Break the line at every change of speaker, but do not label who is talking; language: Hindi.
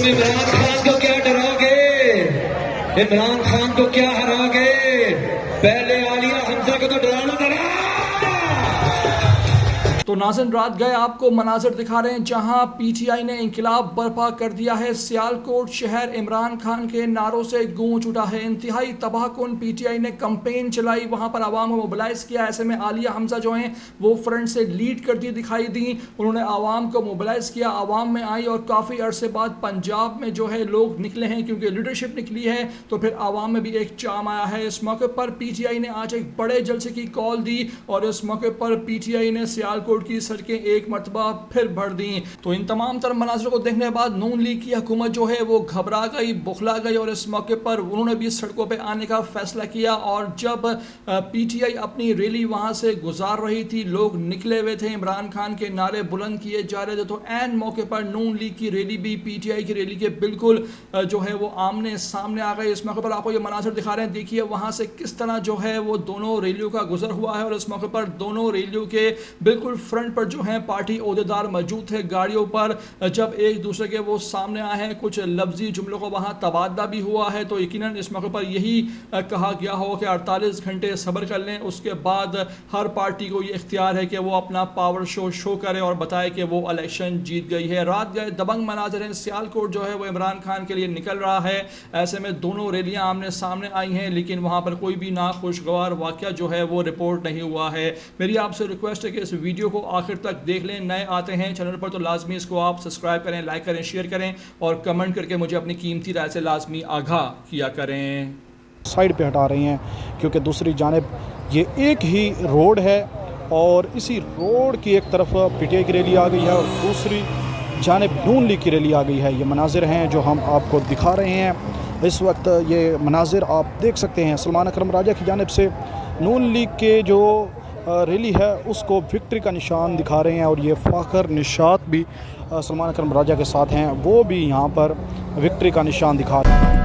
इमरान खान को क्या डराओगे? इमरान खान को क्या हराओगे? पहले आलिया हमजा को तो डराना जरा।
तो नाज़रीन, रात गए आपको मनाजिर दिखा रहे हैं जहां पीटीआई ने इंकलाब बर्पा कर दिया है। सियालकोट शहर इमरान खान के नारों से गूंज उठा है। इंतहाई तबाहकुन पीटीआई ने कैंपेन चलाई, वहां पर आवाम को मोबिलाइज किया। ऐसे में आलिया हमजा जो हैं वो फ्रंट से लीड करती दिखाई दी। उन्होंने आवाम को मोबिलाइज किया, आवाम में आई और काफ़ी अरसे बाद पंजाब में जो है लोग निकले हैं क्योंकि लीडरशिप निकली है, तो फिर आवाम में भी एक चाम आया है। इस मौके पर पीटीआई ने आज एक बड़े जलसे की कॉल दी और इस मौके पर पीटीआई ने सियालकोट की सड़कें एक मरतबा फिर भर दी। तो इन तमाम तरह मनाज़िर को देखने के बाद नून लीग की हुकूमत जो है वो घबरा गई, बुखला गई और इस मौके पर उन्होंने भी सड़कों पे आने का फैसला किया। और जब पीटीआई अपनी रैली वहां से गुजार रही थी, लोग निकले हुए थे, इमरान खान के नारे बुलंद किए जा रहे थे, तो एन मौके पर नून लीग की रैली भी पीटीआई की रैली के बिल्कुल जो है वो आमने सामने आ गई। इस मौके पर आपको ये मनाज़िर दिखा रहे हैं, देखिए वहां से किस तरह जो है वो दोनों रैलियों का गुजर हुआ है। और इस मौके पर दोनों रैलियों के बिल्कुल फ्रंट पर जो है पार्टी ओहदेदार मौजूद थे गाड़ियों पर। जब एक दूसरे के वो सामने आए हैं, कुछ लफ्जी जुमलों को वहाँ तबादला भी हुआ है। तो यकीनन इस मौके पर यही कहा गया हो कि 48 घंटे सब्र कर लें, उसके बाद हर पार्टी को ये इख्तियार है कि वो अपना पावर शो करे और बताए कि वो इलेक्शन जीत गई है। रात गए दबंग मनाज़िर हैं, सियालकोट जो है वो इमरान खान के लिए निकल रहा है। ऐसे में दोनों रैलियाँ आमने सामने आई हैं, लेकिन वहाँ पर कोई भी नाखुशगवार वाक़या जो है वो रिपोर्ट नहीं हुआ है। मेरी आपसे रिक्वेस्ट है कि इस वीडियो को आखिर तक देख लें। नए आते हैं चैनल पर तो लाजमी इसको आप सब्सक्राइब करें, लाइक करें, शेयर करें और कमेंट करके मुझे अपनी कीमती राय से लाजमी आगाह किया करें।
साइड पे हटा रही हैं क्योंकि दूसरी जानिब ये एक ही रोड है और इसी रोड की एक तरफ पीटीआई की रैली आ गई है और दूसरी जानिब नून लीग की रैली आ गई है। ये मनाजिर हैं जो हम आपको दिखा रहे हैं इस वक्त। ये मनाजिर आप देख सकते हैं सलमान अकरम राजा की जानिब से नून लीग के जो रैली है उसको विक्ट्री का निशान दिखा रहे हैं और ये फ़ाखर निशात भी सलमान अकरम राजा के साथ हैं, वो भी यहाँ पर विक्ट्री का निशान दिखा रहे हैं।